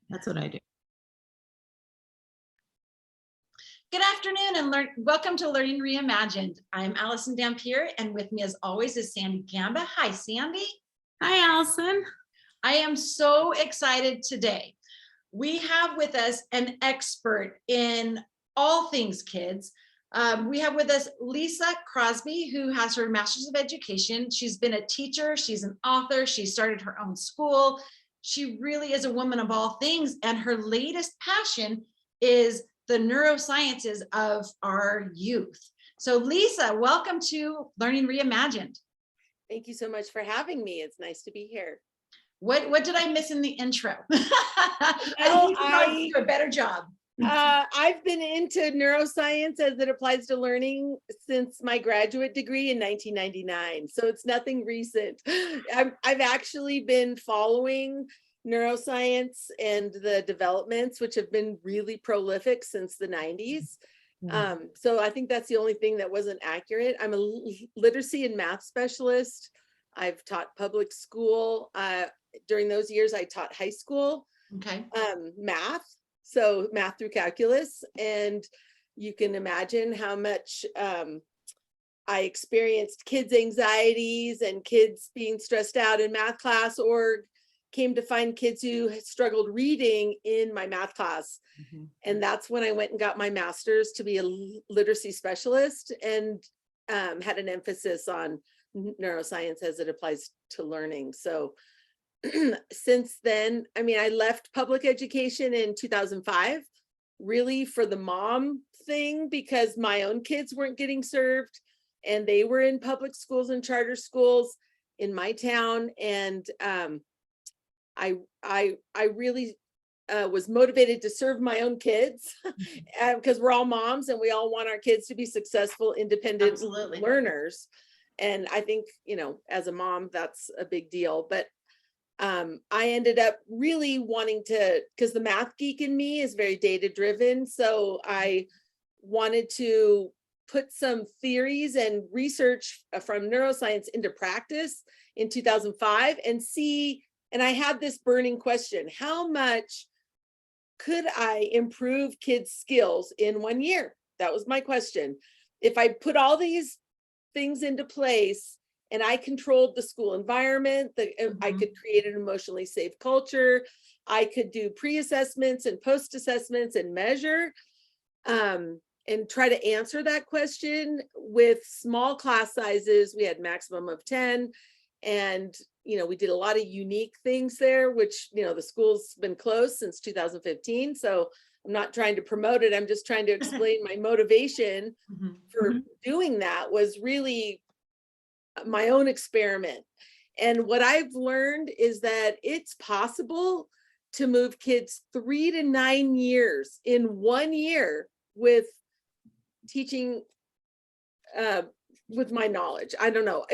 That's what I do. Good afternoon and welcome to Learning Reimagined. I'm Allison Dampier, and with me as always is Sandy Gamba. Hi, Sandy. Hi, Allison. I am so excited today. We have with us an expert in all things kids. We have with us Lisa Crosby, who has her Master's of Education. She's been a teacher, she's an author, she started her own school. She really is a woman of all things, and her latest passion is the neurosciences of our youth. So Lisa, welcome to Learning Reimagined. Thank you so much for having me. It's nice to be here. What did I miss in the intro? I do a better job. I've been into neuroscience as it applies to learning since my graduate degree in 1999. So it's nothing recent. I've actually been following neuroscience and the developments, which have been really prolific since the 90s. So I think that's the only thing that wasn't accurate. I'm a literacy and math specialist. I've taught public school. During those years, I taught high school math. So math through calculus. And you can imagine how much I experienced kids' anxieties and kids being stressed out in math class, or came to find kids who struggled reading in my math class. And that's when I went and got my master's to be a literacy specialist, and had an emphasis on neuroscience as it applies to learning. So since then, I mean, I left public education in 2005, really for the mom thing, because my own kids weren't getting served, and they were in public schools and charter schools in my town. And I really was motivated to serve my own kids because we're all moms and we all want our kids to be successful, independent learners. And I think, you know, as a mom, that's a big deal. But I ended up really wanting to, because the math geek in me is very data driven. So I wanted to put some theories and research from neuroscience into practice in 2005 and see. And I had this burning question: how much could I improve kids' skills in 1 year? That was my question. If I put all these things into place and I controlled the school environment, I could create an emotionally safe culture, I could do pre-assessments and post-assessments and measure, and try to answer that question with small class sizes. We had maximum of 10. And, you know, we did a lot of unique things there, which, you know, the school's been closed since 2015. So I'm not trying to promote it. I'm just trying to explain my motivation for doing that was really my own experiment. And what I've learned is that it's possible to move kids 3 to 9 years in 1 year with teaching, with my knowledge. I don't know.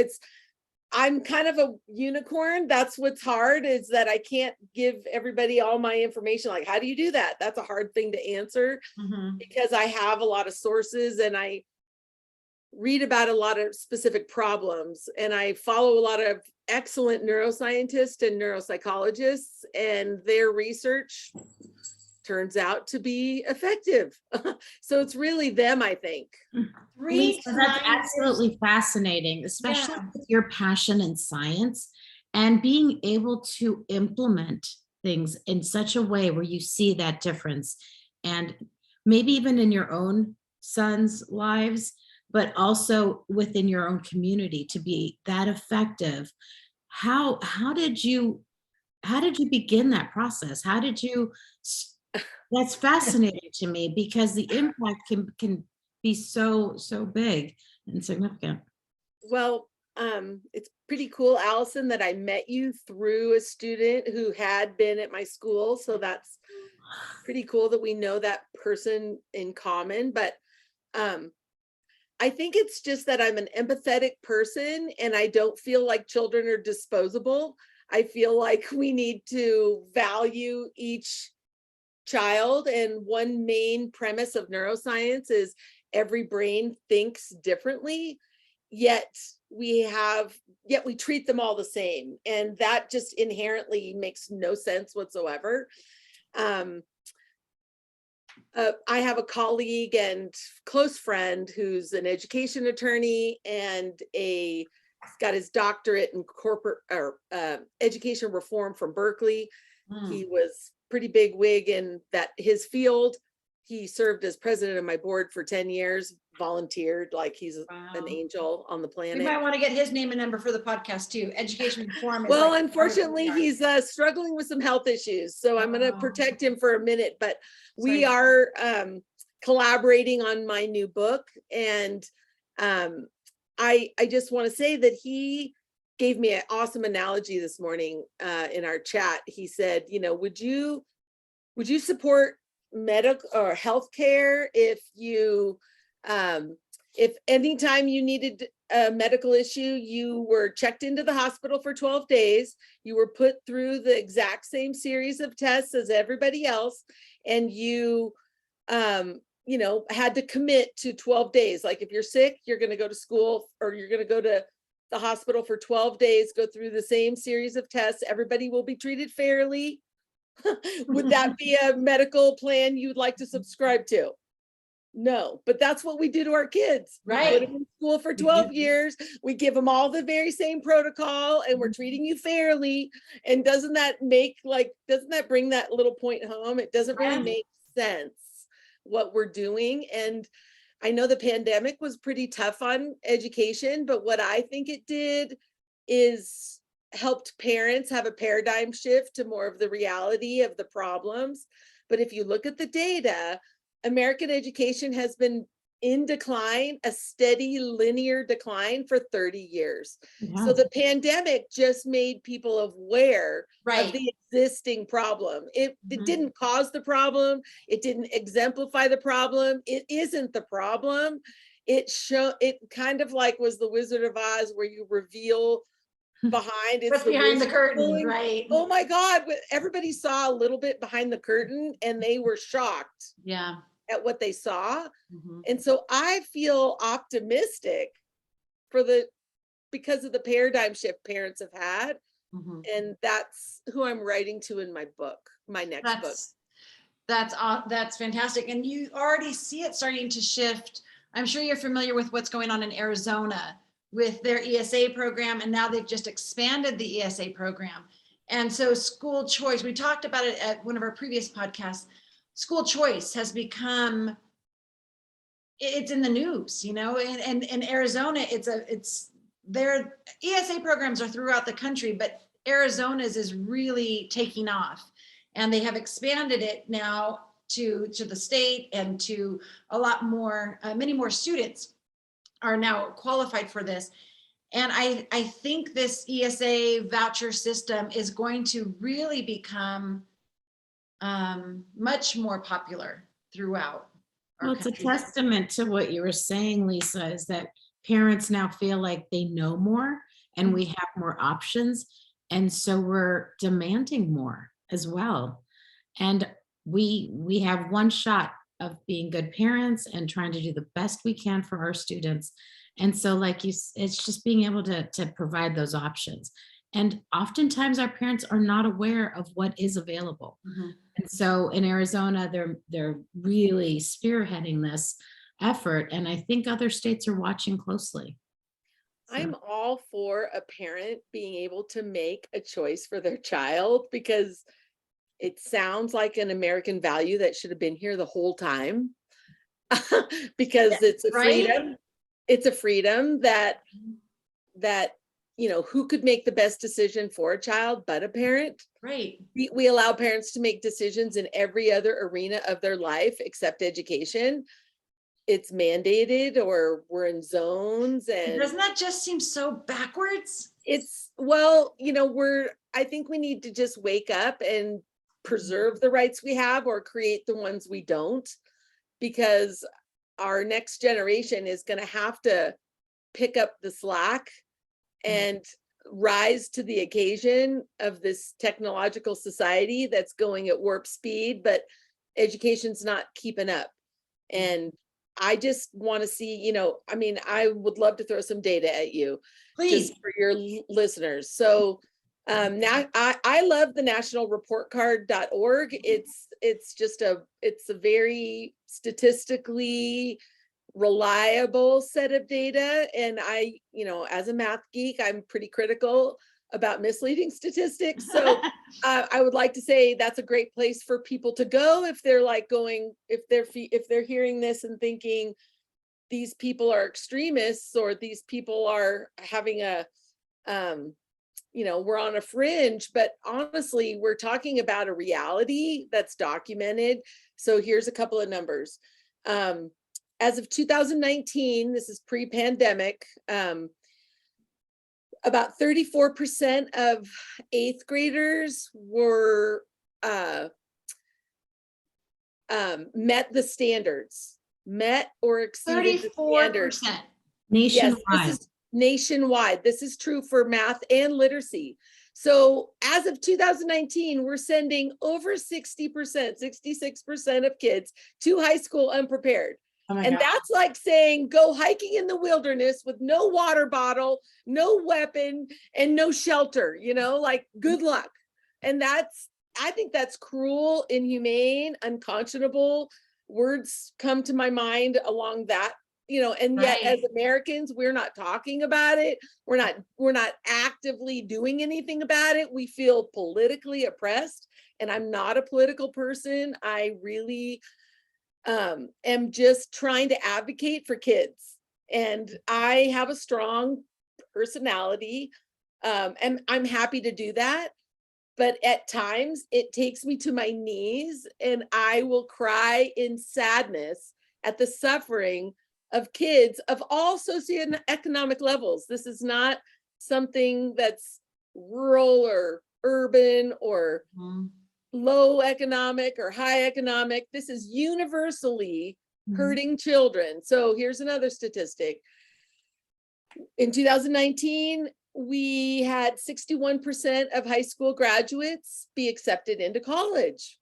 I'm kind of a unicorn. That's what's hard, is that I can't give everybody all my information. Like, how do you do that? That's a hard thing to answer because I have a lot of sources and I read about a lot of specific problems, and I follow a lot of excellent neuroscientists and neuropsychologists, and their research turns out to be effective. So it's really them, I think. Lisa, that's absolutely fascinating, especially with your passion in science and being able to implement things in such a way where you see that difference, and maybe even in your own sons' lives, but also within your own community to be that effective. How did you begin that process? How did you? That's fascinating to me, because the impact can be so big and significant. Well, it's pretty cool, Allison, that I met you through a student who had been at my school. So that's pretty cool that we know that person in common. But I think it's just that I'm an empathetic person, and I don't feel like children are disposable. I feel like we need to value each child. And one main premise of neuroscience is every brain thinks differently, yet we treat them all the same. And that just inherently makes no sense whatsoever. I have a colleague and close friend who's an education attorney and got his doctorate in corporate or education reform from Berkeley. He was pretty big wig in his field. He served as president of my board for 10 years, volunteered like he's an angel on the planet. We might want to get his name and number for the podcast too. Education reform. Well, unfortunately, he's struggling with some health issues, so I'm going to protect him for a minute, but we are collaborating on my new book. And I just want to say that he gave me an awesome analogy this morning in our chat. He said, you know, would you support medical or healthcare if anytime you needed a medical issue, you were checked into the hospital for 12 days, you were put through the exact same series of tests as everybody else, and you know, had to commit to 12 days. Like if you're sick, you're going to go to school or you're going to go to the hospital for 12 days, go through the same series of tests. Everybody will be treated fairly. Would that be a medical plan you'd like to subscribe to? No, but that's what we do to our kids. Right. We put them in school for 12 years. We give them all the very same protocol and we're treating you fairly. And doesn't that bring that little point home? It doesn't really make sense what we're doing. And I know the pandemic was pretty tough on education, but what I think it did is helped parents have a paradigm shift to more of the reality of the problems. But if you look at the data, American education has been in decline, a steady linear decline for 30 years. Wow. So the pandemic just made people aware of the existing problem. It didn't cause the problem. It didn't exemplify the problem. It isn't the problem. It kind of like was the Wizard of Oz where you reveal behind what's behind the curtain, right? Oh my God, everybody saw a little bit behind the curtain and they were shocked at what they saw. And so I feel optimistic because of the paradigm shift parents have had. And that's who I'm writing to in my book, my next book. That's fantastic. And you already see it starting to shift. I'm sure you're familiar with what's going on in Arizona with their ESA program, and now they've just expanded the ESA program. And so school choice, we talked about it at one of our previous podcasts, school choice has it's in the news, you know, and in Arizona, their ESA programs are throughout the country, but Arizona's is really taking off, and they have expanded it now to the state and to a lot more, many more students are now qualified for this. And I think this ESA voucher system is going to really become much more popular throughout our Well, it's a country. testament to what you were saying, Lisa, is that parents now feel like they know more and we have more options. And so we're demanding more as well. And we have one shot of being good parents and trying to do the best we can for our students. And so it's just being able to provide those options. And oftentimes our parents are not aware of what is available. And so in Arizona, they're really spearheading this effort. And I think other states are watching closely. So. I'm all for a parent being able to make a choice for their child because it sounds like an American value that should have been here the whole time because it's a freedom. It's a freedom that, you know, who could make the best decision for a child but a parent? Right. We allow parents to make decisions in every other arena of their life except education. It's mandated or we're in zones. And doesn't that just seem so backwards? Well, you know, I think we need to just wake up and preserve the rights we have or create the ones we don't, because our next generation is going to have to pick up the slack and rise to the occasion of this technological society that's going at warp speed, but education's not keeping up. And I just want to see, you know, I mean, I would love to throw some data at you. Please. Just for your listeners. So Now I love the nationalreportcard.org. It's a very statistically reliable set of data. And I, as a math geek, I'm pretty critical about misleading statistics. So I would like to say that's a great place for people to go if they're if they're hearing this and thinking these people are extremists, or these people are having we're on a fringe. But honestly, we're talking about a reality that's documented. So here's a couple of numbers. As of 2019, this is pre-pandemic, about 34% of 8th graders were met the standards, met or exceeded the standards. 34%. Nationwide. Yes, this is nationwide. This is true for math and literacy. So as of 2019, we're sending over 60%, 66% of kids to high school unprepared. And that's like saying, go hiking in the wilderness with no water bottle, no weapon, and no shelter, like good luck. And I think that's cruel, inhumane, unconscionable. Words come to my mind along that, and yet as Americans, we're not talking about it. We're not actively doing anything about it. We feel politically oppressed. And I'm not a political person. I really am just trying to advocate for kids. And I have a strong personality, and I'm happy to do that. But at times it takes me to my knees, and I will cry in sadness at the suffering of kids of all socioeconomic levels. This is not something that's rural or urban or low economic or high economic. This is universally hurting children. So here's another statistic. In 2019, we had 61% of high school graduates be accepted into college.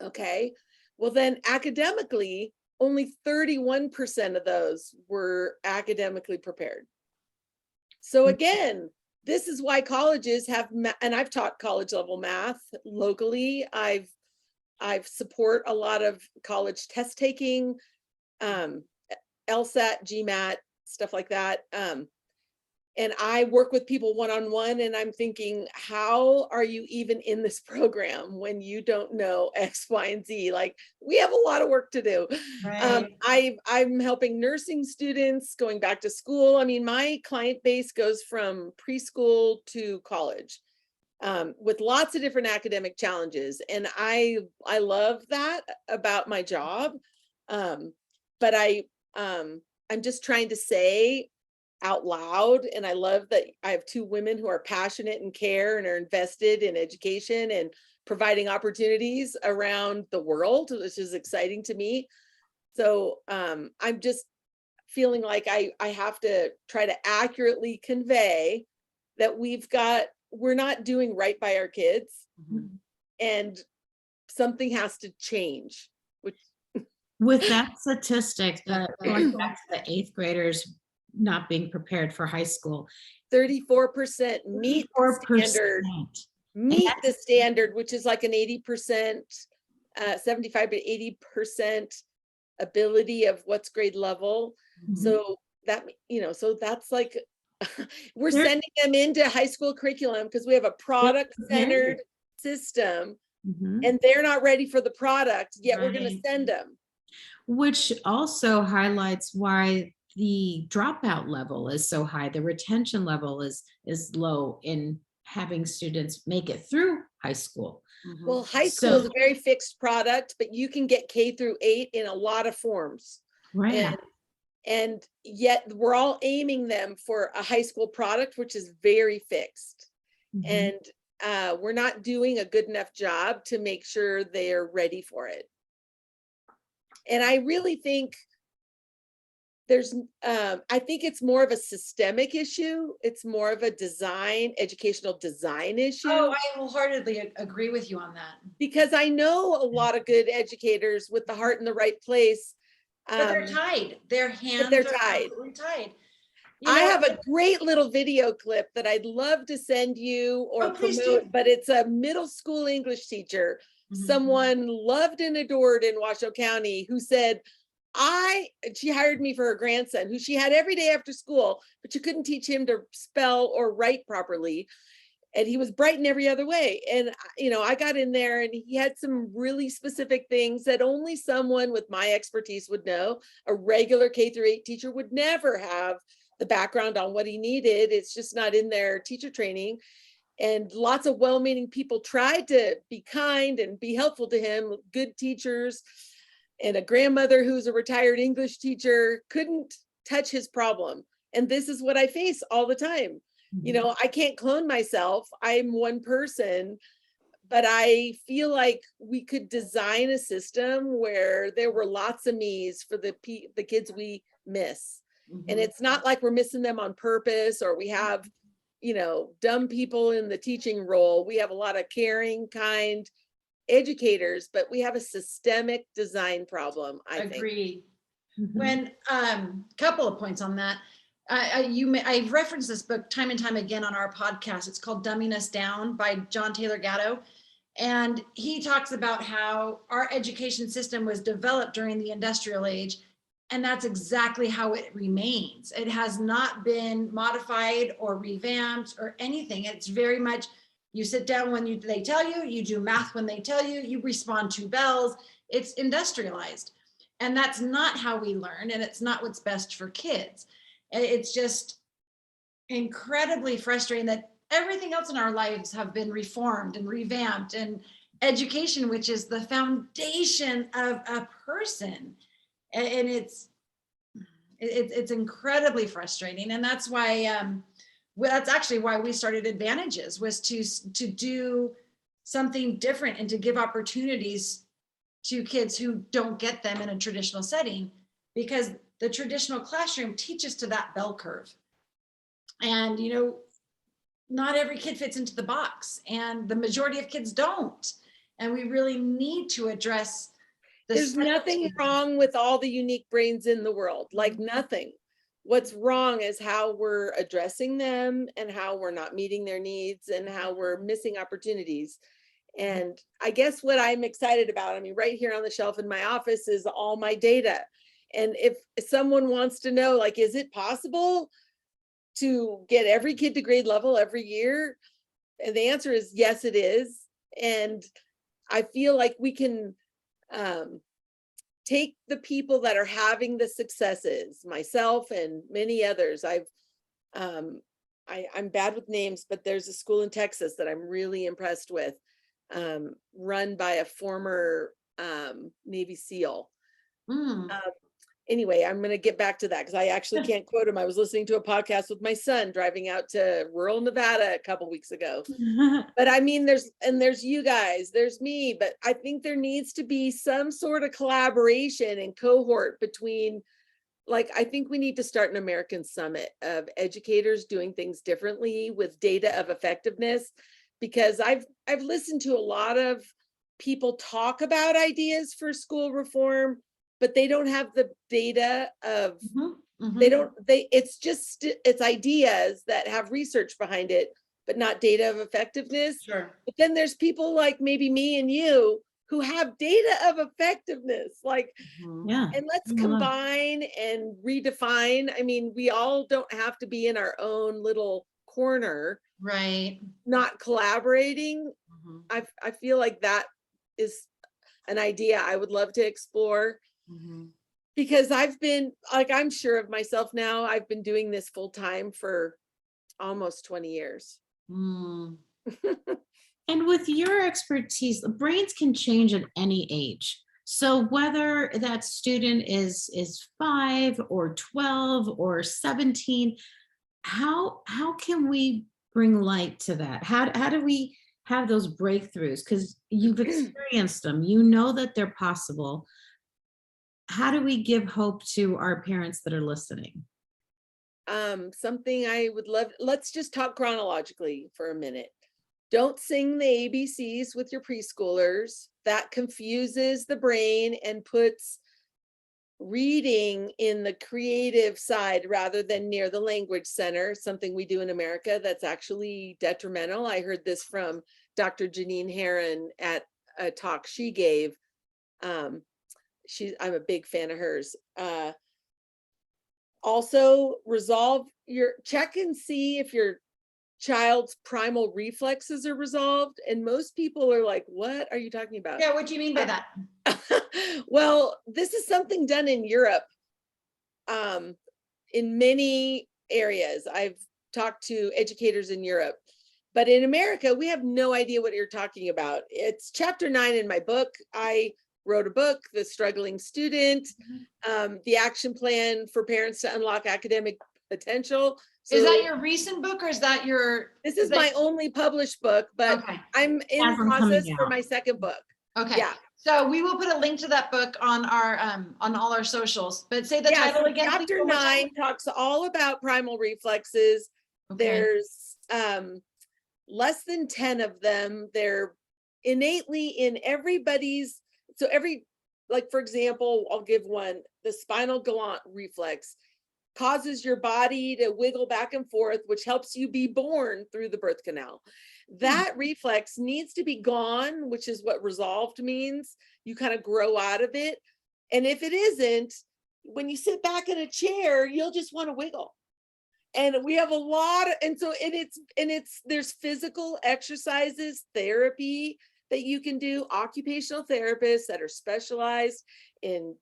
Okay, well then academically, only 31% of those were academically prepared. So again, this is why colleges have, and I've taught college level math locally. I've support a lot of college test taking, LSAT, GMAT, stuff like that. And I work with people one-on-one, and I'm thinking, how are you even in this program when you don't know X, Y, and Z? Like, we have a lot of work to do. I'm helping nursing students going back to school. I mean, my client base goes from preschool to college, with lots of different academic challenges. And I love that about my job. But I'm just trying to say out loud, and I love that I have two women who are passionate and care and are invested in education and providing opportunities around the world, which is exciting to me. So I'm just feeling like I have to try to accurately convey that we're not doing right by our kids, and something has to change. With that statistic, going back to the 8th graders not being prepared for high school, 34% meet the standard, which is like an 80%, 75 to 80% ability of what's grade level. So that, so that's like, we're sending them into high school curriculum because we have a product centered system, and they're not ready for the product yet. We're going to send them. Which also highlights why the dropout level is so high. The retention level is low in having students make it through high school. Well, high school is a very fixed product, but you can get K through 8 in a lot of forms. Right. And yet we're all aiming them for a high school product, which is very fixed. And we're not doing a good enough job to make sure they're ready for it. And I really think I think it's more of a systemic issue. It's more of a educational design issue. Oh, I wholeheartedly agree with you on that. Because I know a lot of good educators with the heart in the right place. But they're tied. Their hands are absolutely tied. I have a great little video clip that I'd love to send you or please promote, do. but it's a middle school English teacher, someone loved and adored in Washoe County, who said, she hired me for her grandson, who she had every day after school, but you couldn't teach him to spell or write properly. And he was bright in every other way. And, I got in there and he had some really specific things that only someone with my expertise would know. A regular K-8 teacher would never have the background on what he needed. It's just not in their teacher training. And lots of well-meaning people tried to be kind and be helpful to him, good teachers. And a grandmother who's a retired English teacher couldn't touch his problem. And this is what I face all the time. I can't clone myself. I'm one person, but I feel like we could design a system where there were lots of me's for the kids we miss. And it's not like we're missing them on purpose, or we have, dumb people in the teaching role. We have a lot of caring, kind educators, but we have a systemic design problem, I think. Agreed. When couple of points on that. I've referenced this book time and time again on our podcast. It's called Dumbing Us Down by John Taylor Gatto. And he talks about how our education system was developed during the industrial age. And that's exactly how it remains. It has not been modified or revamped or anything. It's very much, you sit down when they tell you, you do math when they tell you, you respond to bells. It's industrialized. And that's not how we learn. And it's not what's best for kids. It's just incredibly frustrating that everything else in our lives have been reformed and revamped, and education, which is the foundation of a person. And it's incredibly frustrating. And that's why, that's actually why we started Advantages, was to do something different and to give opportunities to kids who don't get them in a traditional setting, because the traditional classroom teaches to that bell curve. And, not every kid fits into the box, and the majority of kids don't. And we really need to address There's nothing wrong with all the unique brains in the world, like nothing. What's wrong is how we're addressing them and how we're not meeting their needs and how we're missing opportunities. And I guess what I'm excited about, right here on the shelf in my office is all my data. And if someone wants to know, like, is it possible to get every kid to grade level every year? And the answer is yes, it is. And I feel like we can take the people that are having the successes, myself and many others. I'm bad with names, but there's a school in Texas that I'm really impressed with, run by a former Navy SEAL. Anyway, I'm going to get back to that because I actually can't quote him. I was listening to a podcast with my son driving out to rural Nevada a couple weeks ago. But there's you guys, there's me, but I think there needs to be some sort of collaboration and cohort between, I think we need to start an American summit of educators doing things differently with data of effectiveness, because I've listened to a lot of people talk about ideas for school reform, but they don't have the data of, it's ideas that have research behind it, but not data of effectiveness. Sure. But then there's people like maybe me and you who have data of effectiveness, and let's combine and redefine. We all don't have to be in our own little corner, right? Not collaborating. I feel like that is an idea I would love to explore. Because I've been, I'm sure of myself now, I've been doing this full time for almost 20 years. And with your expertise, the brains can change at any age. So whether that student is 5 or 12 or 17, how can we bring light to that? How do we have those breakthroughs? Because you've experienced them, that they're possible. How do we give hope to our parents that are listening? Something I would love, let's just talk chronologically for a minute. Don't sing the ABCs with your preschoolers. That confuses the brain and puts reading in the creative side rather than near the language center, something we do in America that's actually detrimental. I heard this from Dr. Janine Herron at a talk she gave. I'm a big fan of hers. Also check and see if your child's primal reflexes are resolved. And most people are like, what are you talking about? Yeah, what do you mean by that? Well, this is something done in Europe, in many areas. I've talked to educators in Europe, but in America, we have no idea what you're talking about. It's chapter 9 in my book. I wrote a book, The Struggling Student, the action plan for parents to unlock academic potential. So, is that your recent book, or is that your? This is my only published book, but okay. I'm in process for my second book. Okay. Yeah. So we will put a link to that book on our on all our socials. But say the title again. Chapter 9 talks all about primal reflexes. Okay. There's less than 10 of them. They're innately in everybody's. So like for example, I'll give one. The spinal galant reflex causes your body to wiggle back and forth, which helps you be born through the birth canal. That reflex needs to be gone, which is what resolved means. You kind of grow out of it. And if it isn't, when you sit back in a chair, you'll just want to wiggle. And we have a lot of, there's physical exercises, therapy that you can do, occupational therapists that are specialized in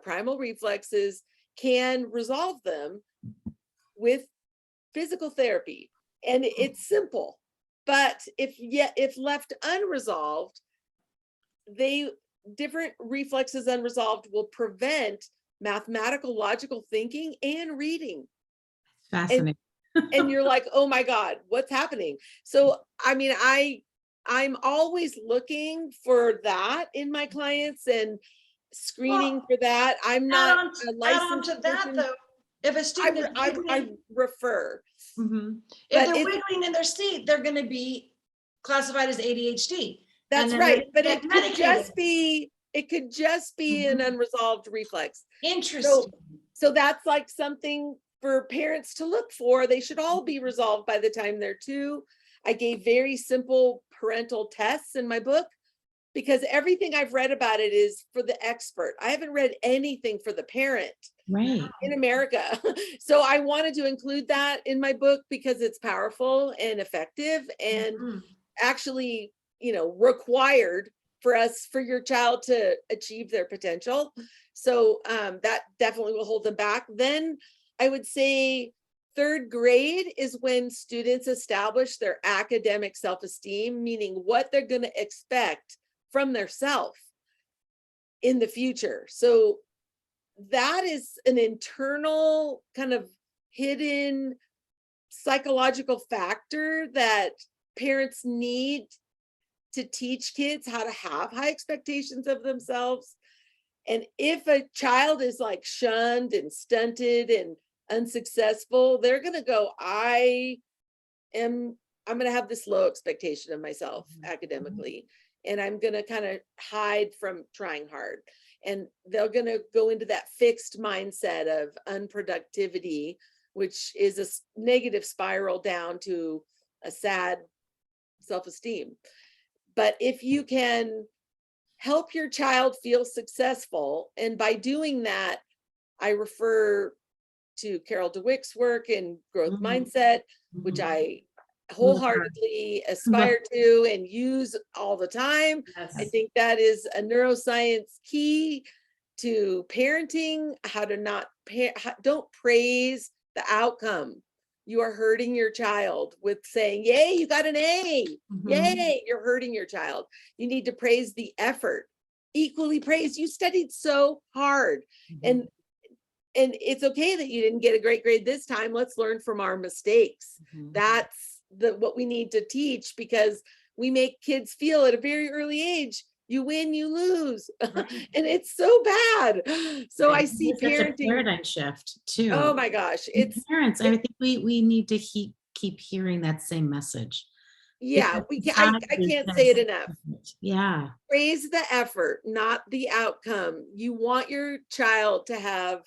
primal reflexes can resolve them with physical therapy. And it's simple, but if left unresolved, different reflexes unresolved will prevent mathematical, logical thinking and reading. Fascinating. And you're like, oh my God, what's happening? So, I mean, I'm always looking for that in my clients and screening for that. I'm not a licensed to that though. If a student I refer. If they're wiggling in their seat, they're going to be classified as ADHD. That's right. But it could just be an unresolved reflex. Interesting. So that's like something for parents to look for. They should all be resolved by the time they're 2. I gave very simple parental tests in my book, because everything I've read about it is for the expert. I haven't read anything for the parent in America. So I wanted to include that in my book because it's powerful and effective and actually, required for your child to achieve their potential. So that definitely will hold them back. Then I would say 3rd grade is when students establish their academic self-esteem, meaning what they're going to expect from their self in the future. So that is an internal kind of hidden psychological factor that parents need to teach kids how to have high expectations of themselves. And if a child is like shunned and stunted and unsuccessful, they're going to go, I'm going to have this low expectation of myself academically. And I'm going to kind of hide from trying hard. And they're going to go into that fixed mindset of unproductivity, which is a negative spiral down to a sad self-esteem. But if you can help your child feel successful, and by doing that, I refer to Carol DeWick's work in growth mindset, which I wholeheartedly aspire to and use all the time. I think that is a neuroscience key to parenting, how to don't praise the outcome. You are hurting your child with saying, yay, you got an A, yay, you're hurting your child. You need to praise the effort, equally praise, you studied so hard. And it's okay that you didn't get a great grade this time. Let's learn from our mistakes. That's what we need to teach, because we make kids feel at a very early age, you win, you lose. And it's so bad. So I see parenting paradigm shift too. Oh my gosh. It's parents. I think we need to keep hearing that same message. Yeah, Because I society can't say says it enough. yeah. Praise the effort, not the outcome. You want your child to have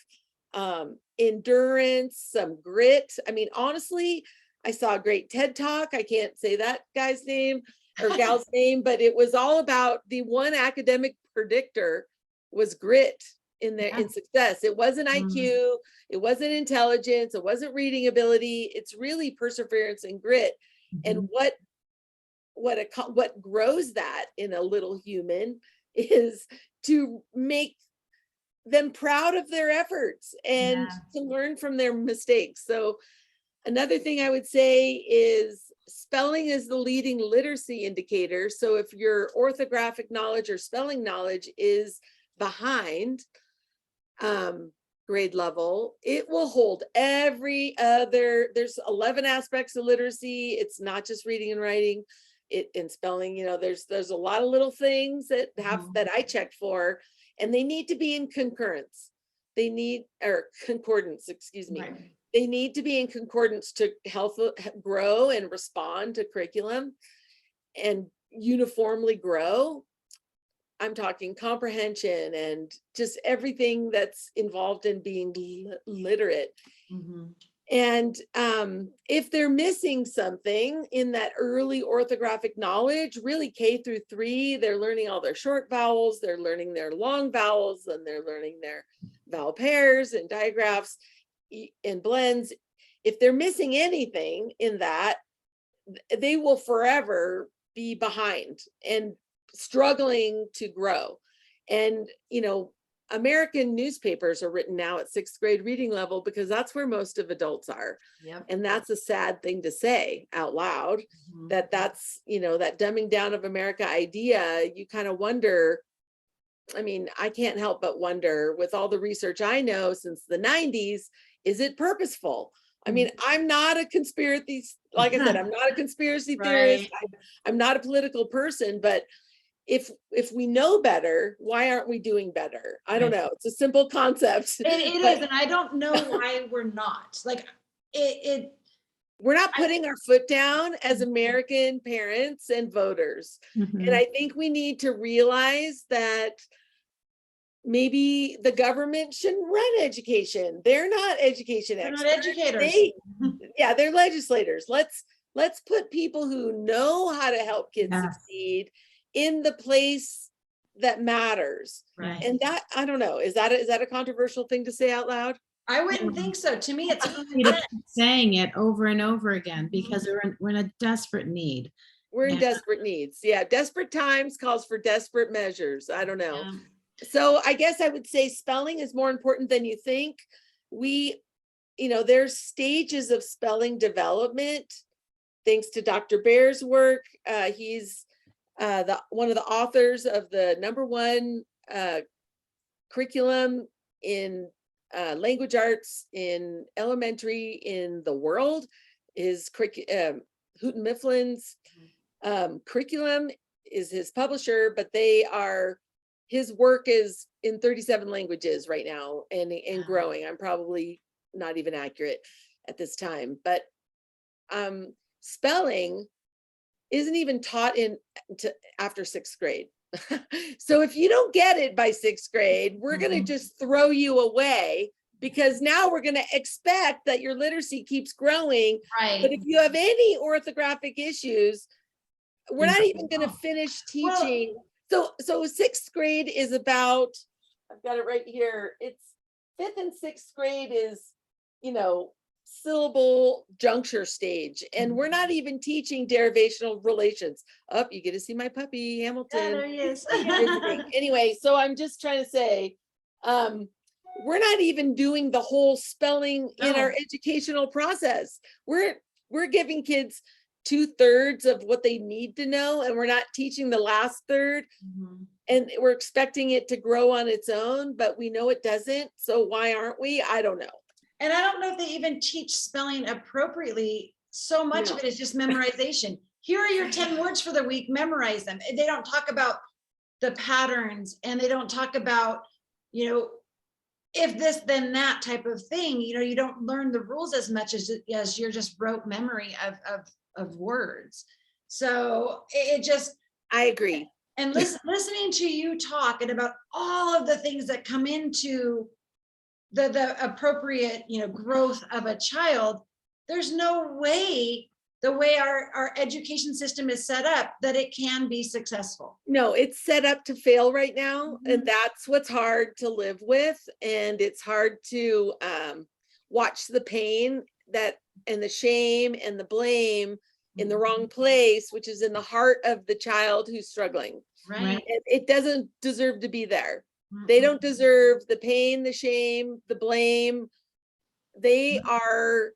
endurance, some grit. I mean, honestly, I saw a great TED talk. I can't say that guy's name or gal's name, but it was all about the one academic predictor was grit in their Yeah. in success. It wasn't Mm. IQ, it wasn't intelligence, it wasn't reading ability. It's really perseverance and grit. And Mhm. what grows that in a little human is to make them proud of their efforts and Yeah. to learn from their mistakes. So another thing I would say is spelling is the leading literacy indicator. So if your orthographic knowledge or spelling knowledge is behind grade level, it will hold every other. There's 11 aspects of literacy. It's not just reading and writing, it and spelling. You know, there's a lot of little things that that I checked for, and they need to be in concurrence. They need or concordance, excuse me. Right. They need to be in concordance to help grow and respond to curriculum and uniformly grow. I'm talking comprehension and just everything that's involved in being literate. Mhm. And if they're missing something in that early orthographic knowledge, really K through 3, they're learning all their short vowels, they're learning their long vowels, and they're learning their vowel pairs and digraphs and blends. If they're missing anything in that, they will forever be behind and struggling to grow. And, you know, American newspapers are written now at 6th grade reading level because that's where most of adults are. Yep. And that's a sad thing to say out loud, Mhm. that's, you know, that dumbing down of America idea. You kind of wonder, I mean, I can't help but wonder with all the research I know since the 90s, is it purposeful? I mean, I'm not a conspiracy, like I said, I'm not a conspiracy theorist. Right. I'm not a political person, but if we know better, why aren't we doing better? I don't Right. know. It's a simple concept. It but is, and I don't know why we're not. Like it we're not I- putting our foot down as American parents and voters. And Mhm. I think we need to realize that maybe the government shouldn't run education. They're not education They're not experts. educators. Yeah, they're legislators. Let's put people who know how to help kids Yes. succeed in the place that matters. Right. And that, I don't know, is that a controversial thing to say out loud? I wouldn't think so. To me, it's You to keep saying it over and over again because we're in a desperate need. We're in Yeah. desperate needs. Yeah, desperate times calls for desperate measures. I don't know. Yeah. So I guess I would say spelling is more important than you think. We, you know, there's stages of spelling development. Thanks to Dr. Bear's work. He's one of the authors of the #1 curriculum in language arts in elementary in the world. His Houghton Mifflin's curriculum is his publisher, but his work is in 37 languages right now and growing. I'm probably not even accurate at this time, but spelling isn't even taught after 6th grade. So if you don't get it by 6th grade, we're going to just throw you away because now we're going to expect that your literacy keeps growing. Right. But if you have any orthographic issues, we're not even going to finish teaching. So 6th grade is about, I've got it right here. It's 5th and 6th grade is, you know, syllable juncture stage. And we're not even teaching derivational relations. Oh, you get to see my puppy, Hamilton. Yeah, there he is. Anyway, so I'm just trying to say, we're not even doing the whole spelling in our educational process. We're giving kids 2/3 of what they need to know, and we're not teaching the last third. And we're expecting it to grow on its own, but we know it doesn't. So why aren't we? I don't know. And I don't know if they even teach spelling appropriately. So much of it is just memorization. Here are your 10 words for the week, memorize them. They don't talk about the patterns, and they don't talk about, you know, if this, then that type of thing. You know, you don't learn the rules as much as you're just rote memory of words. So it just, I agree. and listening to you talk and about all of the things that come into the appropriate, growth of a child, there's no way, the way our education system is set up, that it can be successful. No, it's set up to fail right now. Mhm. And that's what's hard to live with. And it's hard to watch the pain and the shame and the blame in the wrong place, which is in the heart of the child who's struggling. Right. It doesn't deserve to be there. They don't deserve the pain, the shame, the blame. They are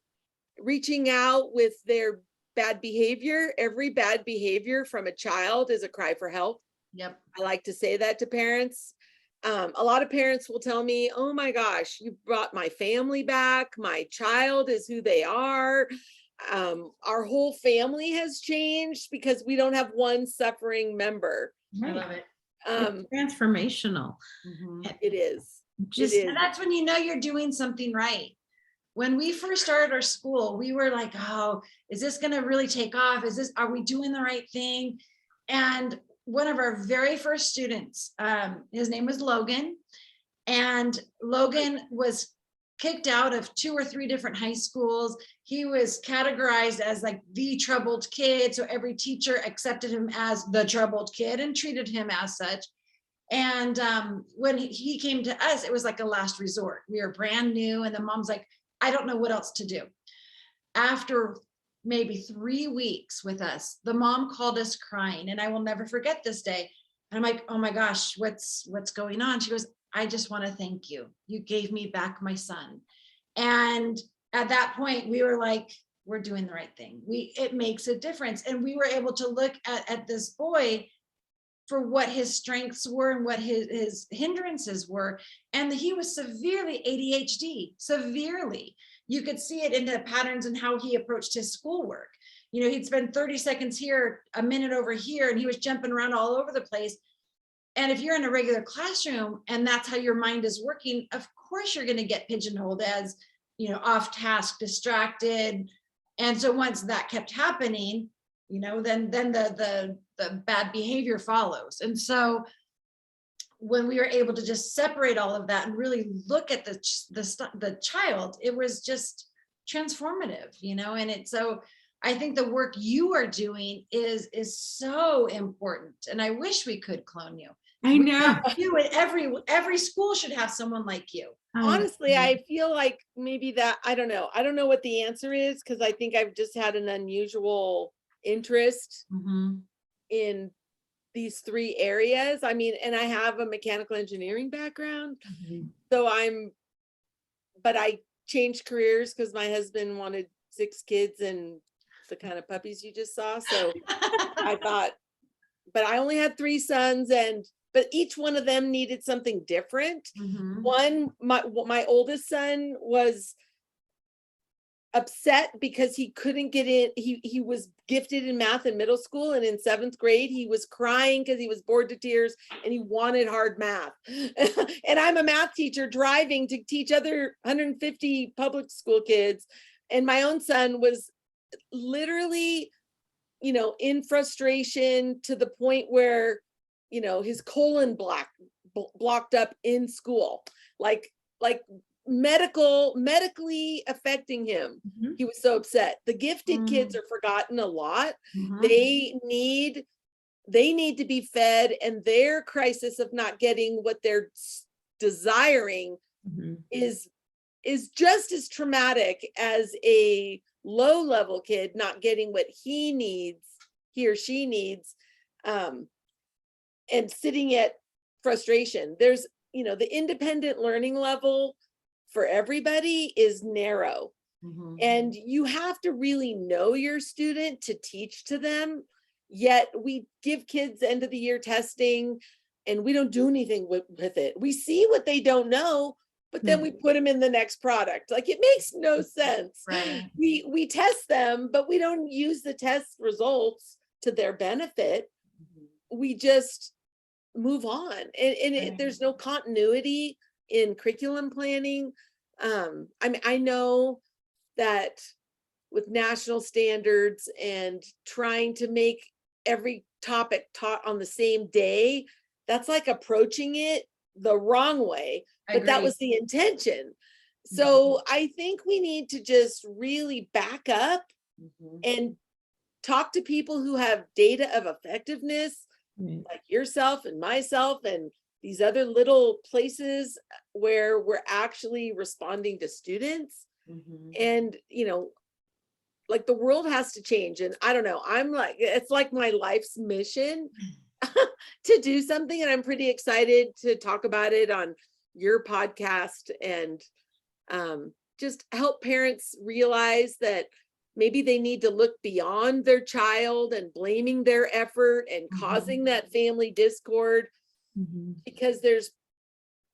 reaching out with their bad behavior. Every bad behavior from a child is a cry for help. Yep. I like to say that to parents. A lot of parents will tell me, oh my gosh, you brought my family back. My child is who they are. Our whole family has changed because we don't have one suffering member. I love it. It's transformational. It is. Just, It is. And that's when you know you're doing something right. When we first started our school, we were like, oh, is this going to really take off? Are we doing the right thing? And one of our very first students, his name was Logan. And Logan was kicked out of 2 or 3 different high schools. He was categorized as like the troubled kid. So every teacher accepted him as the troubled kid and treated him as such. And when he came to us, it was like a last resort. We were brand new. And the mom's like, I don't know what else to do. After maybe 3 weeks with us, the mom called us crying, and I will never forget this day. And I'm like, oh my gosh, what's going on? She goes, I just want to thank you. You gave me back my son. And at that point, we were like, we're doing the right thing. It makes a difference. And we were able to look at this boy for what his strengths were and what his hindrances were. And he was severely ADHD, severely. You could see it in the patterns and how he approached his schoolwork. He'd spend 30 seconds here, a minute over here, and he was jumping around all over the place. And if you're in a regular classroom and that's how your mind is working, of course you're going to get pigeonholed as, off task, distracted. And so once that kept happening, then the bad behavior follows. And so when we were able to just separate all of that and really look at the child, it was just transformative, and so I think the work you are doing is so important. And I wish we could clone you. I know. Every school should have someone like you. Honestly, I feel like maybe that, I don't know what the answer is, because I think I've just had an unusual interest in these 3 areas. I mean, and I have a mechanical engineering background. So but I changed careers because my husband wanted 6 kids and the kind of puppies you just saw. So I thought, but I only had 3 sons, but each one of them needed something different. My oldest son was upset because he couldn't get in. He was gifted in math in middle school, and in 7th grade he was crying because he was bored to tears and he wanted hard math. And I'm a math teacher driving to teach other 150 public school kids, and my own son was literally, in frustration to the point where, his colon blocked up in school, like medically affecting him. He was so upset. The gifted kids are forgotten a lot. They need to be fed, and their crisis of not getting what they're desiring is just as traumatic as a low-level kid not getting what he or she needs, and sitting at frustration. There's, the independent learning level for everybody is narrow. And you have to really know your student to teach to them. Yet we give kids end of the year testing and we don't do anything with it. We see what they don't know, but then we put them in the next product. Like, it makes no sense. Right. We test them, but we don't use the test results to their benefit. We just move on. And there's no continuity in curriculum planning. I mean, I know that with national standards and trying to make every topic taught on the same day, that's like approaching it the wrong way, but that was the intention. So I think we need to just really back up and talk to people who have data of effectiveness, like yourself and myself and these other little places where we're actually responding to students. And, you know, like the world has to change. And I don't know, I'm like, it's like my life's mission to do something. And I'm pretty excited to talk about it on your podcast and just help parents realize that maybe they need to look beyond their child and blaming their effort and causing that family discord, because there's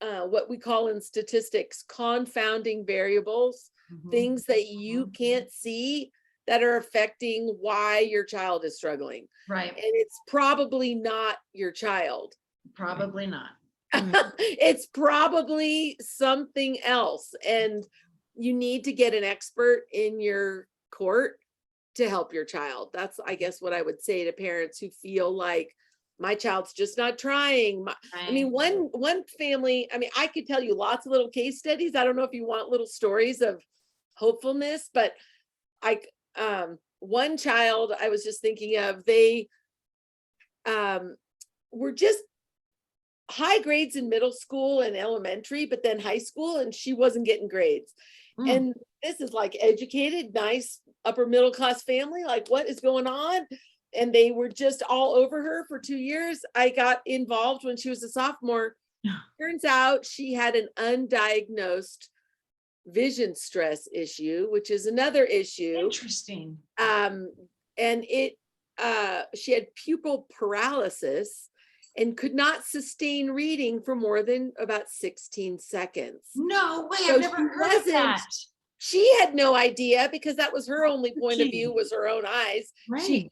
what we call in statistics confounding variables, things that you can't see that are affecting why your child is struggling. Right. And it's probably not your child. Probably not. It's probably something else. And you need to get an expert in your court to help your child. That's, I guess, what I would say to parents who feel like my child's just not trying. I mean, one family, I mean, I could tell you lots of little case studies. I don't know if you want little stories of hopefulness, but one child I was just thinking of, they were just high grades in middle school and elementary, but then high school, and she wasn't getting grades. And this is like educated, nice upper middle class family. Like, what is going on? And they were just all over her for 2 years. I got involved when she was a sophomore. Turns out she had an undiagnosed vision stress issue, which is another issue. Interesting. And she had pupil paralysis and could not sustain reading for more than about 16 seconds. No way, So I've never heard of that. She had no idea, because that was her only point of view, was her own eyes. Right.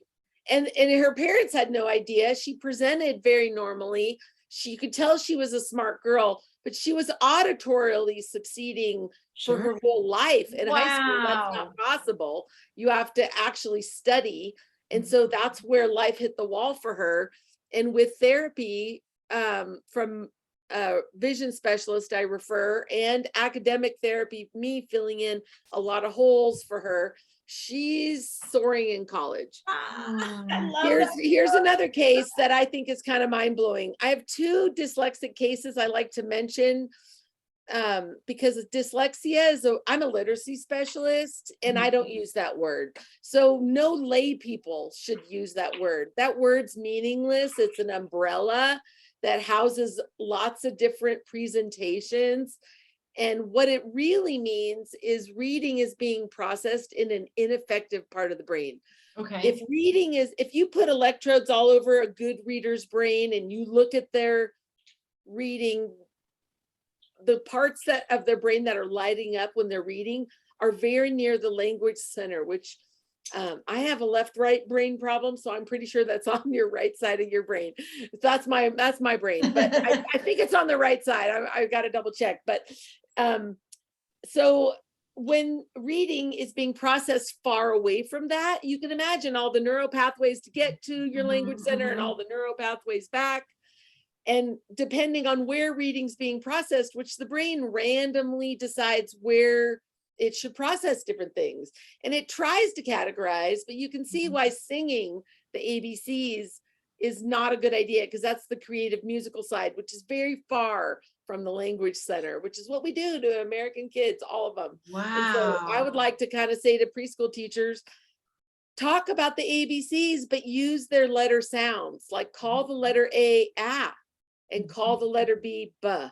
And her parents had no idea. She presented very normally. She could tell she was a smart girl, but she was auditorially succeeding for her whole life. In high school, that's not possible. You have to actually study. And so that's where life hit the wall for her. And with therapy from a vision specialist I refer, and academic therapy, me filling in a lot of holes for her, she's soaring in college. Here's another case that I think is kind of mind-blowing. I have 2 dyslexic cases I like to mention because dyslexia is I'm a literacy specialist and I don't use that word. So no lay people should use that word. That word's meaningless. It's an umbrella that houses lots of different presentations. And what it really means is reading is being processed in an ineffective part of the brain. Okay. If you put electrodes all over a good reader's brain and you look at their reading, the parts of their brain that are lighting up when they're reading are very near the language center, which I have a left-right brain problem, so I'm pretty sure that's on your right side of your brain. That's my brain, but I think it's on the right side. I got to double check. But so when reading is being processed far away from that, you can imagine all the neural pathways to get to your language center and all the neural pathways back. And depending on where reading's being processed, which the brain randomly decides where it should process different things. And it tries to categorize, but you can see why singing the ABCs is not a good idea, because that's the creative musical side, which is very far from the language center, which is what we do to American kids, all of them. Wow. And so I would like to kind of say to preschool teachers, talk about the ABCs, but use their letter sounds, like call the letter A, and call the letter B, buh.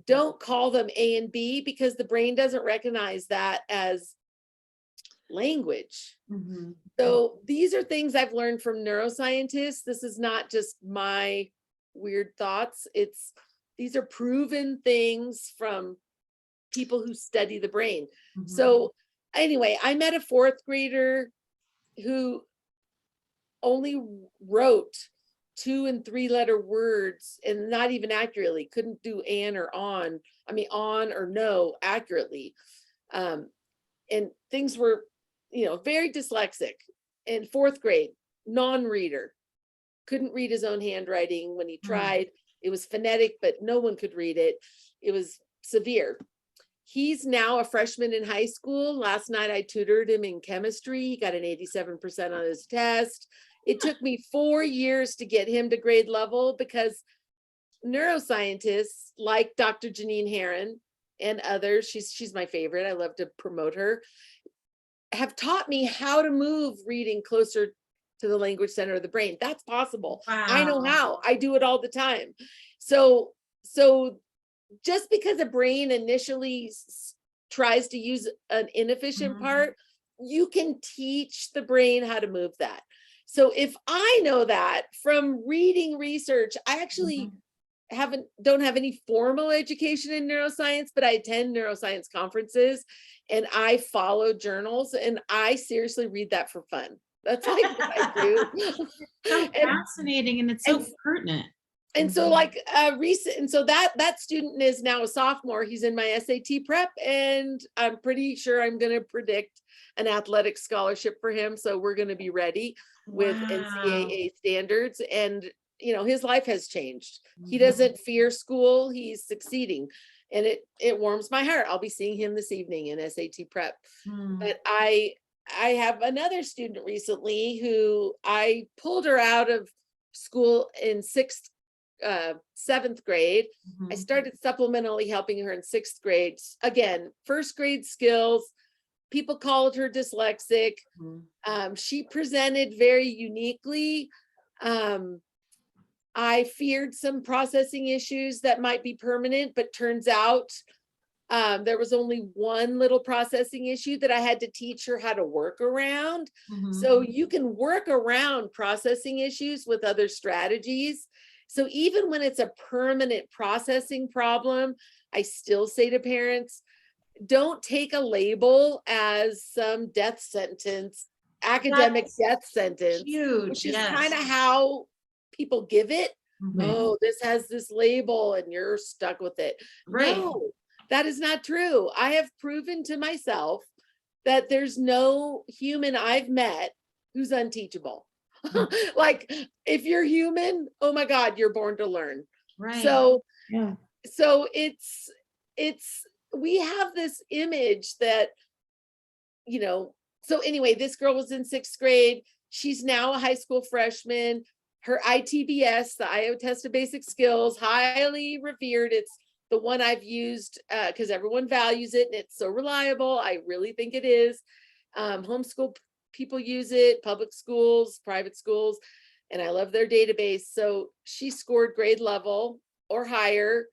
Don't call them A and B, because the brain doesn't recognize that as language. So these are things I've learned from neuroscientists. This is not just my weird thoughts. These are proven things from people who study the brain. So anyway, I met a 4th grader who only wrote 2 and 3 letter words, and not even accurately, couldn't do an or on or no accurately. And things were, very dyslexic. In 4th grade, non-reader, couldn't read his own handwriting when he tried. It was phonetic, but no one could read it. It was severe. He's now a freshman in high school. Last night I tutored him in chemistry. He got an 87% on his test. It took me 4 years to get him to grade level because neuroscientists like Dr. Janine Herron and others, she's my favorite, I love to promote her, have taught me how to move reading closer to the language center of the brain. That's possible. Wow. I know how. I do it all the time. So just because a brain initially tries to use an inefficient part, you can teach the brain how to move that. So if I know that from reading research, I actually don't have any formal education in neuroscience, but I attend neuroscience conferences and I follow journals and I seriously read that for fun. That's like what I do. So fascinating, and it's so pertinent. And so like and so that student is now a sophomore. He's in my SAT prep, and I'm pretty sure I'm going to predict an athletic scholarship for him. So we're going to be ready with NCAA standards. And his life has changed. He doesn't fear school. He's succeeding. And it warms my heart. I'll be seeing him this evening in SAT prep. But I have another student recently who I pulled her out of school in 7th grade. I started supplementally helping her in 6th grade. Again, 1st grade skills. People called her dyslexic. She presented very uniquely. I feared some processing issues that might be permanent, but turns out there was only one little processing issue that I had to teach her how to work around. So you can work around processing issues with other strategies. So even when it's a permanent processing problem, I still say to parents, don't take a label as some death sentence, academic death sentence, which is kind of how people give it. Oh, this has this label and you're stuck with it. No, that is not true. I have proven to myself that there's no human I've met who's unteachable. Like if you're human, oh my God, you're born to learn. So it's we have this image that, so anyway, this girl was in 6th grade. She's now a high school freshman. Her ITBS, the Iowa Test of Basic Skills, highly revered. It's the one I've used because everyone values it and it's so reliable. I really think it is. Homeschool people use it, public schools, private schools, and I love their database. So she scored grade level or higher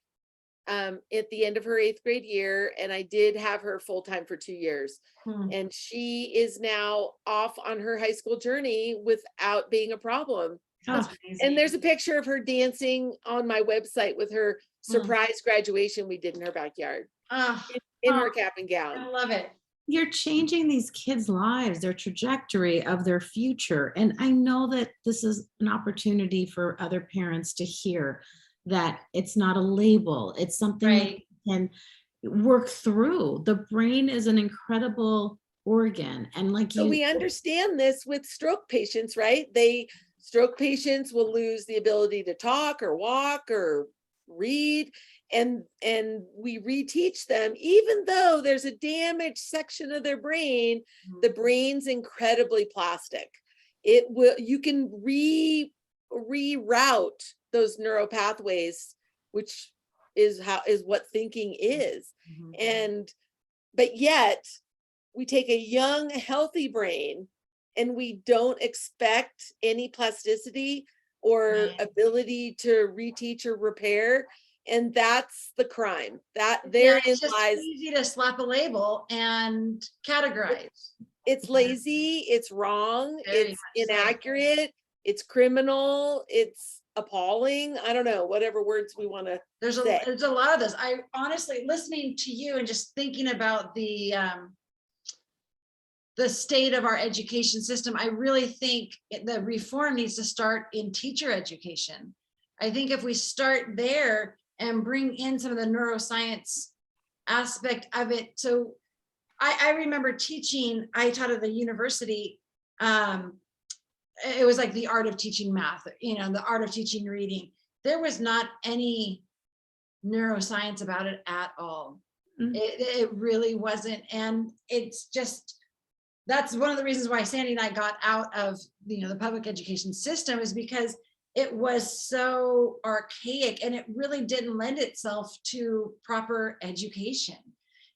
at the end of her 8th grade year. And I did have her full-time for 2 years. And she is now off on her high school journey without being a problem. And there's a picture of her dancing on my website with her surprise graduation we did in her backyard in her cap and gown. I love it. You're changing these kids' lives, their trajectory of their future. And I know that this is an opportunity for other parents to hear that it's not a label. It's something that you can work through. The brain is an incredible organ. And like so we understand this with stroke patients, right? Stroke patients will lose the ability to talk or walk or read, and we reteach them, even though there's a damaged section of their brain. The brain's incredibly plastic. You can reroute those neural pathways, which is what thinking is. But yet we take a young, healthy brain and we don't expect any plasticity or ability to reteach or repair. And that's the crime. Therein lies. It's easy to slap a label and categorize. It's lazy, it's wrong, it's inaccurate, it's criminal, it's appalling. I don't know, whatever words we want to say. There's a lot of this. I honestly, listening to you and just thinking about the state of our education system, I really think the reform needs to start in teacher education. I think if we start there and bring in some of the neuroscience aspect of it. So I remember teaching, I taught at the university. It was like the art of teaching math, the art of teaching reading. There was not any neuroscience about it at all. It really wasn't. And it's just, that's one of the reasons why Sandy and I got out of the public education system, is because it was so archaic and it really didn't lend itself to proper education.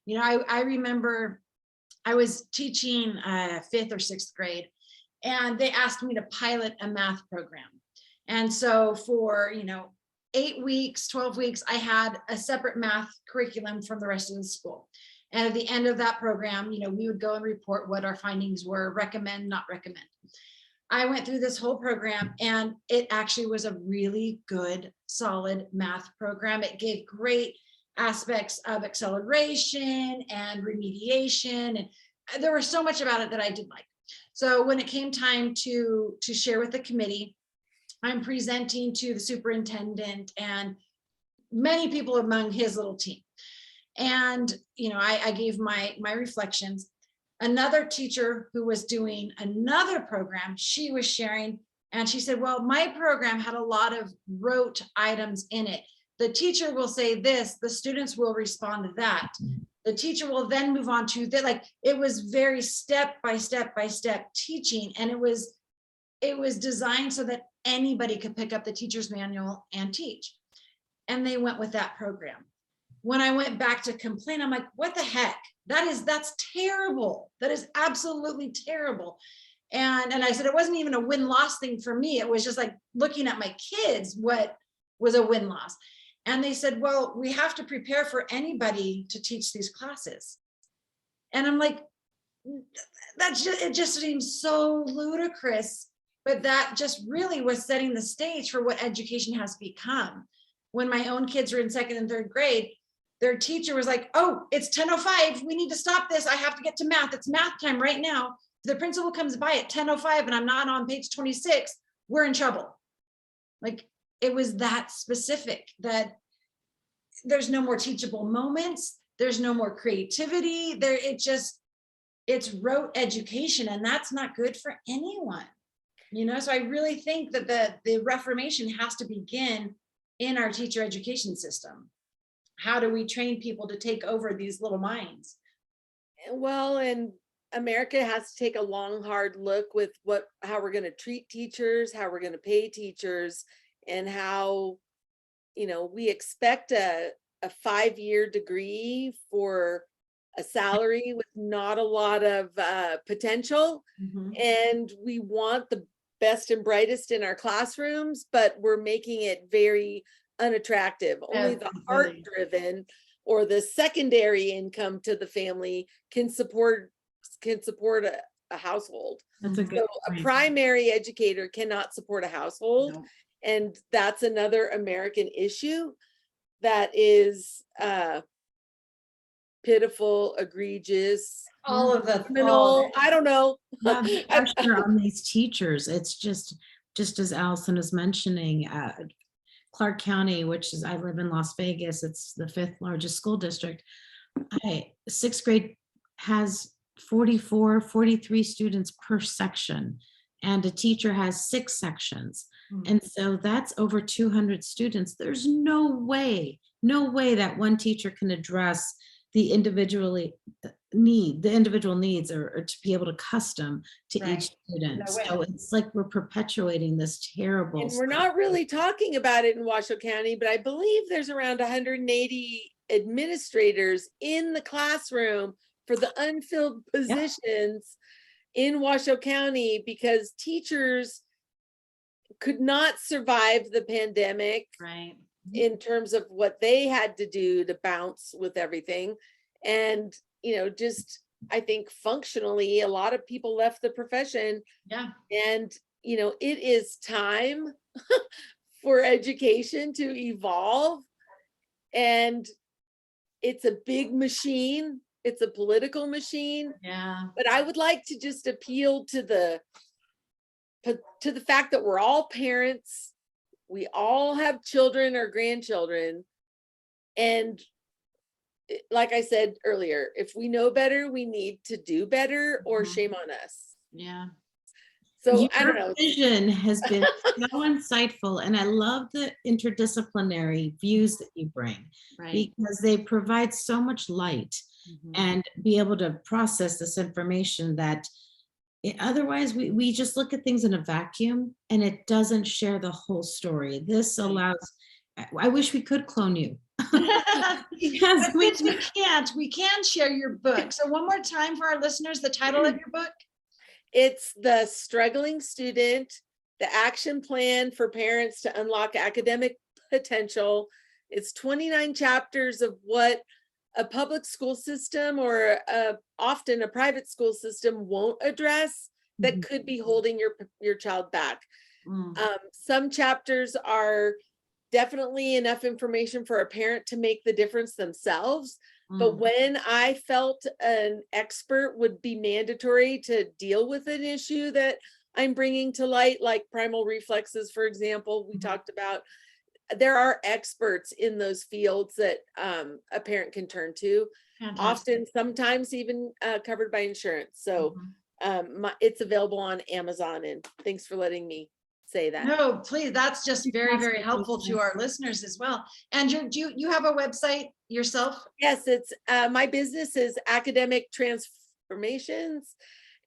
I remember I was teaching 5th or 6th grade, and they asked me to pilot a math program. And so for 8 weeks, 12 weeks, I had a separate math curriculum from the rest of the school. And at the end of that program, we would go and report what our findings were, recommend, not recommend. I went through this whole program, and it actually was a really good, solid math program. It gave great aspects of acceleration and remediation. And there was so much about it that I did like. So when it came time to share with the committee, I'm presenting to the superintendent and many people among his little team. And, I gave my reflections. Another teacher who was doing another program, she was sharing, and she said, well, my program had a lot of rote items in it. The teacher will say this, the students will respond to that. The teacher will then move on to that. Like, it was very step by step by step teaching. And it was designed so that anybody could pick up the teacher's manual and teach. And they went with that program. When I went back to complain, I'm like, what the heck? That's terrible. That is absolutely terrible. And I said, it wasn't even a win-loss thing for me. It was just like looking at my kids, what was a win-loss. And they said, well, we have to prepare for anybody to teach these classes. And I'm like, it just seems so ludicrous. But that just really was setting the stage for what education has become. When my own kids were in 2nd and 3rd grade, their teacher was like, oh, it's 10:05. We need to stop this. I have to get to math. It's math time right now. If the principal comes by at 10:05 and I'm not on page 26, we're in trouble. Like, it was that specific, that there's no more teachable moments. There's no more creativity. It's rote education, and that's not good for anyone. So I really think that the reformation has to begin in our teacher education system. How do we train people to take over these little minds? Well, and America has to take a long, hard look with how we're going to treat teachers, how we're going to pay teachers, and how, we expect a 5-year degree for a salary with not a lot of potential. And we want the best and brightest in our classrooms, but we're making it very unattractive. Only the heart-driven or the secondary income to the family can support a household. That's a good a primary educator cannot support a household. No. And that's another American issue that is pitiful, egregious, all of the criminal. I don't know. The pressure on these teachers. It's just as Allison is mentioning, Clark County, I live in Las Vegas. It's the 5th largest school district. 6th grade has 44, 43 students per section, and a teacher has 6 sections. And so that's over 200 students. There's no way that one teacher can address the individual needs or to be able to custom to each student. No, so it's like we're perpetuating this terrible. And we're not really talking about it in Washoe County, but I believe there's around 180 administrators in the classroom for the unfilled positions in Washoe County, because teachers could not survive the pandemic in terms of what they had to do to bounce with everything. And, just, I think functionally, a lot of people left the profession. Yeah. And, it is time for education to evolve. And it's a big machine. It's a political machine. Yeah. But I would like to just appeal to the fact that we're all parents. We all have children or grandchildren. And like I said earlier, if we know better, we need to do better, or Mhm. shame on us. Yeah. So I don't Your know. vision has been so insightful, and I love the interdisciplinary views that you bring Right. because they provide so much light Mhm. and be able to process this information that otherwise we just look at things in a vacuum and it doesn't share the whole story. This Right. allows, I wish we could clone you because But since we can't, we can share your book. So one more time for our listeners, the title of your book. It's The Struggling Student, the action plan for parents to unlock academic potential. It's 29 chapters of what a public school system or often a private school system won't address that could be holding your child back. Mm. Some chapters are definitely enough information for a parent to make the difference themselves. But Mm. when I felt an expert would be mandatory to deal with an issue that I'm bringing to light, like primal reflexes, for example, we Mhm. talked about, there are experts in those fields that a parent can turn to, Fantastic. often, sometimes even covered by insurance. So Mhm. it's available on Amazon. And thanks for letting me say that. No, please, that's just very, very helpful to Fantastic. our listeners as well. And you have a website yourself? Yes, it's my business is Academic Transformations,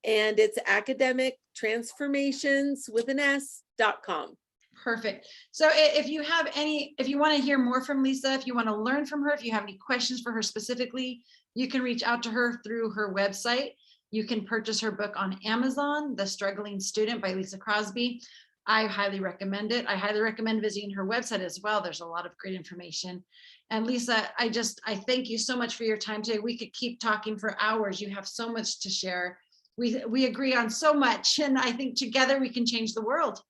and it's Academic Transformations with an S.com. Perfect. So if you have any, if you want to hear more from Lisa, if you want to learn from her, if you have any questions for her specifically, you can reach out to her through her website. You can purchase her book on Amazon, The Struggling Student by Lisa Crosby. I highly recommend it. I highly recommend visiting her website as well. There's a lot of great information. And Lisa, I thank you so much for your time today. We could keep talking for hours. You have so much to share. We agree on so much, and I think together we can change the world.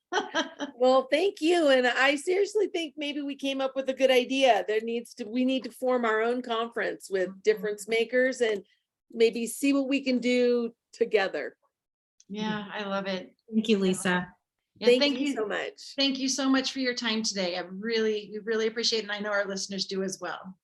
Well, thank you. And I seriously think maybe we came up with a good idea. We need to form our own conference with difference makers and maybe see what we can do together. Yeah, I love it. Thank you, Lisa. Yeah, Thank you so much. Thank you so much for your time today. We really appreciate it. And I know our listeners do as well.